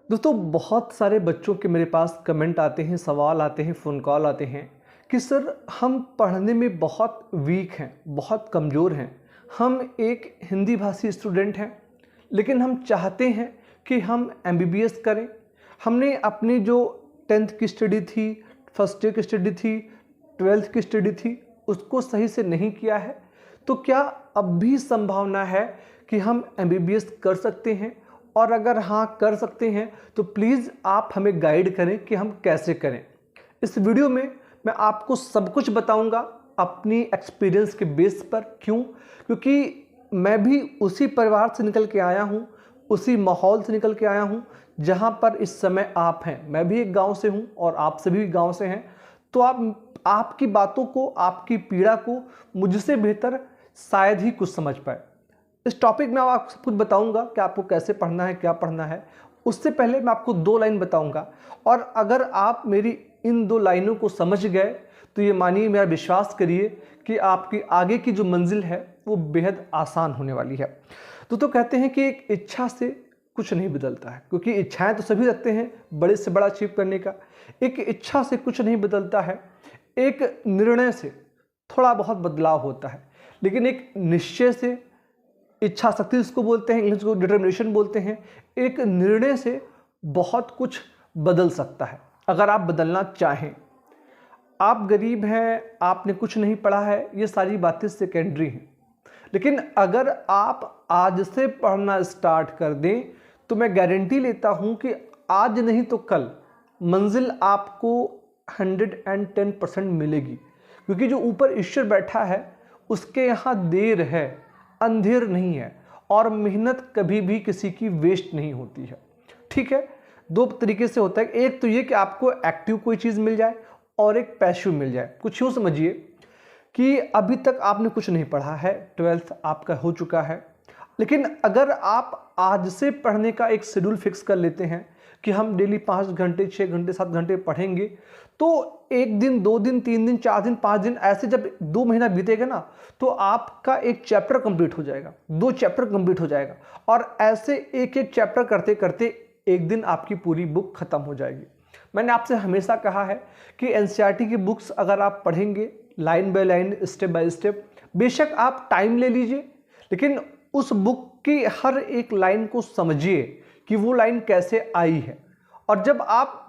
दोस्तों, बहुत सारे बच्चों के मेरे पास कमेंट आते हैं, सवाल आते हैं, फ़ोन कॉल आते हैं कि सर हम पढ़ने में बहुत वीक हैं, बहुत कमज़ोर हैं। हम एक हिंदी भाषी स्टूडेंट हैं, लेकिन हम चाहते हैं कि हम एमबीबीएस करें। हमने अपनी जो 10th की स्टडी थी, फर्स्ट ईयर की स्टडी थी, 12th की स्टडी थी, उसको सही से नहीं किया है। तो क्या अब भी संभावना है कि हम एमबीबीएस कर सकते हैं? और अगर हाँ कर सकते हैं तो प्लीज़ आप हमें गाइड करें कि हम कैसे करें। इस वीडियो में मैं आपको सब कुछ बताऊंगा अपनी एक्सपीरियंस के बेस पर। क्यों? क्योंकि मैं भी उसी परिवार से निकल के आया हूँ, उसी माहौल से निकल के आया हूँ जहाँ पर इस समय आप हैं। मैं भी एक गांव से हूँ और आप सभी भी गांव से हैं। तो आपकी बातों को, आपकी पीड़ा को मुझसे बेहतर शायद ही कुछ समझ पाए। इस टॉपिक में आपको सब कुछ बताऊंगा कि आपको कैसे पढ़ना है, क्या पढ़ना है। उससे पहले मैं आपको 2 लाइन बताऊंगा, और अगर आप मेरी इन 2 लाइनों को समझ गए तो ये मानिए, मेरा विश्वास करिए कि आपकी आगे की जो मंजिल है वो बेहद आसान होने वाली है। तो कहते हैं कि एक इच्छा से कुछ नहीं बदलता है, क्योंकि इच्छाएं तो सभी रखते हैं बड़े से बड़ा अचीव करने का। एक इच्छा से कुछ नहीं बदलता है, एक निर्णय से थोड़ा बहुत बदलाव होता है, लेकिन एक निश्चय से, इच्छा शक्ति इसको बोलते हैं, इंग्लिश को डिटर्मिनेशन बोलते हैं, एक निर्णय से बहुत कुछ बदल सकता है अगर आप बदलना चाहें। आप गरीब हैं, आपने कुछ नहीं पढ़ा है, ये सारी बातें सेकेंडरी हैं, लेकिन अगर आप आज से पढ़ना स्टार्ट कर दें तो मैं गारंटी लेता हूं कि आज नहीं तो कल मंजिल आपको 110% मिलेगी। क्योंकि जो ऊपर ईश्वर बैठा है उसके यहाँ देर है, अंधेर नहीं है, और मेहनत कभी भी किसी की वेस्ट नहीं होती है। ठीक है, 2 तरीके से होता है। एक तो ये कि आपको एक्टिव कोई चीज़ मिल जाए, और एक पैसिव मिल जाए। कुछ यूँ समझिए कि अभी तक आपने कुछ नहीं पढ़ा है, 12th आपका हो चुका है, लेकिन अगर आप आज से पढ़ने का एक शेड्यूल फिक्स कर लेते हैं कि हम डेली 5 घंटे, 6 घंटे, 7 घंटे पढ़ेंगे, तो 1 दिन, 2 दिन, 3 दिन, 4 दिन, 5 दिन, ऐसे जब 2 महीना बीतेगा ना, तो आपका एक चैप्टर कंप्लीट हो जाएगा, 2 चैप्टर कंप्लीट हो जाएगा, और ऐसे एक एक चैप्टर करते करते एक दिन आपकी पूरी बुक खत्म हो जाएगी। मैंने आपसे हमेशा कहा है कि एनसीईआरटी की बुक्स अगर आप पढ़ेंगे line by line, step by step, बेशक आप टाइम ले लीजिए, लेकिन उस बुक की हर एक लाइन को समझिए कि वो लाइन कैसे आई है। और जब आप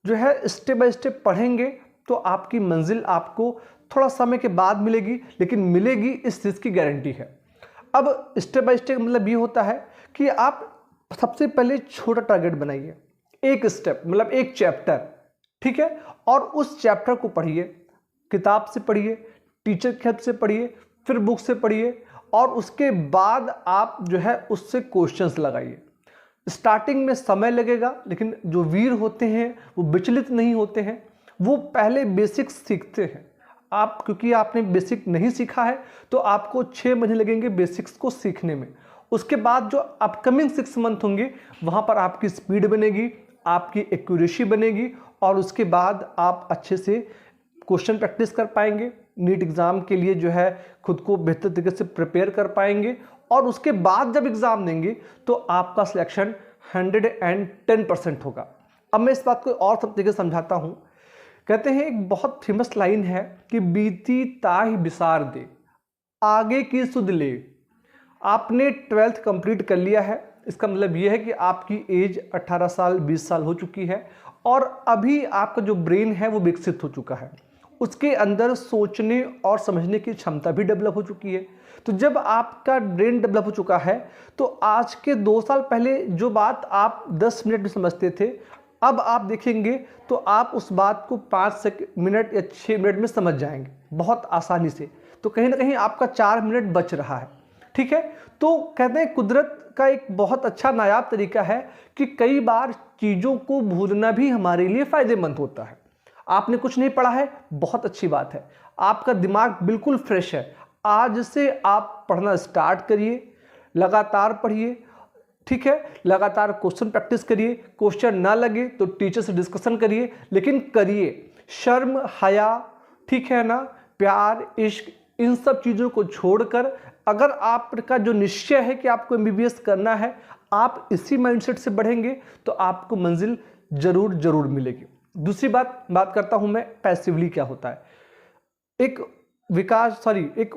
जो है स्टेप बाय स्टेप पढ़ेंगे तो आपकी मंजिल आपको थोड़ा समय के बाद मिलेगी, लेकिन मिलेगी, इस चीज़ की गारंटी है। अब स्टेप बाय स्टेप मतलब ये होता है कि आप सबसे पहले छोटा टारगेट बनाइए, एक स्टेप मतलब एक चैप्टर, ठीक है, और उस चैप्टर को पढ़िए, किताब से पढ़िए, टीचर की हेल्प से पढ़िए, फिर बुक से पढ़िए, और उसके बाद आप जो है उससे क्वेश्चंस लगाइए। स्टार्टिंग में समय लगेगा, लेकिन जो वीर होते हैं वो विचलित नहीं होते हैं, वो पहले बेसिक्स सीखते हैं। आप क्योंकि आपने बेसिक नहीं सीखा है तो आपको 6 महीने लगेंगे बेसिक्स को सीखने में। उसके बाद जो अपकमिंग 6 मंथ होंगे वहाँ पर आपकी स्पीड बनेगी, आपकी एक्यूरेसी बनेगी, और उसके बाद आप अच्छे से क्वेश्चन प्रैक्टिस कर पाएंगे, नीट एग्ज़ाम के लिए जो है खुद को बेहतर तरीके से प्रिपेयर कर पाएंगे, और उसके बाद जब एग्ज़ाम देंगे तो आपका सिलेक्शन 110% होगा। अब मैं इस बात को और सब तरीके से समझाता हूँ। कहते हैं, एक बहुत फेमस लाइन है कि बीती ताहि बिसार दे, आगे की सुध ले। आपने 12th कंप्लीट कर लिया है, इसका मतलब यह है कि आपकी एज 18 साल 20 साल हो चुकी है, और अभी आपका जो ब्रेन है वो विकसित हो चुका है, उसके अंदर सोचने और समझने की क्षमता भी डेवलप हो चुकी है। तो जब आपका ब्रेन डेवलप हो चुका है तो आज के 2 साल पहले जो बात आप 10 मिनट में समझते थे, अब आप देखेंगे तो आप उस बात को 5 मिनट या 6 मिनट में समझ जाएंगे बहुत आसानी से। तो कहीं ना कहीं आपका 4 मिनट बच रहा है। ठीक है, तो कहते हैं कुदरत का एक बहुत अच्छा नायाब तरीका है कि कई बार चीज़ों को भूलना भी हमारे लिए फ़ायदेमंद होता है। आपने कुछ नहीं पढ़ा है, बहुत अच्छी बात है, आपका दिमाग बिल्कुल फ्रेश है, आज से आप पढ़ना स्टार्ट करिए, लगातार पढ़िए, ठीक है, लगातार क्वेश्चन प्रैक्टिस करिए, क्वेश्चन ना लगे तो टीचर से डिस्कशन करिए, लेकिन करिए। शर्म, हया, ठीक है ना, प्यार, इश्क, इन सब चीज़ों को छोड़कर अगर आपका जो निश्चय है कि आपको एमबीबीएस करना है, आप इसी माइंडसेट से बढ़ेंगे तो आपको मंजिल जरूर जरूर मिलेगी। दूसरी बात करता हूं मैं पैसिवली क्या होता है। एक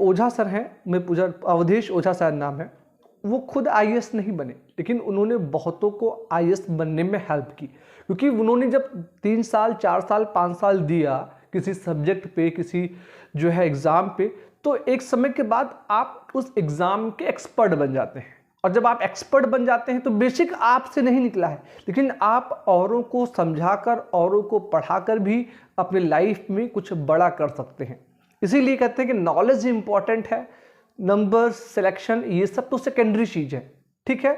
ओझा सर हैं, मैं पूजा अवधेश ओझा शायद नाम है, वो खुद आईएएस नहीं बने, लेकिन उन्होंने बहुतों को आईएएस बनने में हेल्प की, क्योंकि उन्होंने जब 3 साल 4 साल 5 साल दिया किसी सब्जेक्ट पे, किसी जो है एग्ज़ाम पे, तो एक समय के बाद आप उस एग्ज़ाम के एक्सपर्ट बन जाते हैं। और जब आप एक्सपर्ट बन जाते हैं तो बेसिक आपसे नहीं निकला है, लेकिन आप औरों को समझाकर, औरों को पढ़ाकर भी अपने लाइफ में कुछ बड़ा कर सकते हैं। इसीलिए कहते हैं कि नॉलेज इंपॉर्टेंट है, नंबर, सिलेक्शन ये सब तो सेकेंडरी चीज़ है, ठीक है।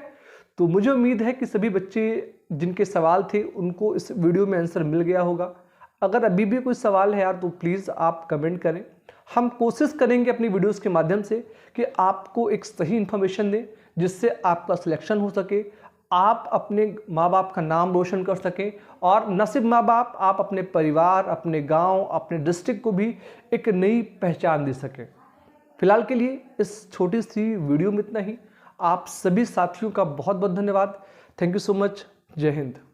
तो मुझे उम्मीद है कि सभी बच्चे जिनके सवाल थे उनको इस वीडियो में आंसर मिल गया होगा। अगर अभी भी कोई सवाल है यार तो प्लीज़ आप कमेंट करें। हम कोशिश करेंगे अपनी वीडियोस के माध्यम से कि आपको एक सही इन्फॉर्मेशन दें जिससे आपका सिलेक्शन हो सके, आप अपने माँ बाप का नाम रोशन कर सकें, और न सिर्फ माँ बाप, आप अपने परिवार, अपने गांव, अपने डिस्ट्रिक्ट को भी एक नई पहचान दे सकें। फिलहाल के लिए इस छोटी सी वीडियो में इतना ही। आप सभी साथियों का बहुत बहुत धन्यवाद। Thank you so much. जय हिंद।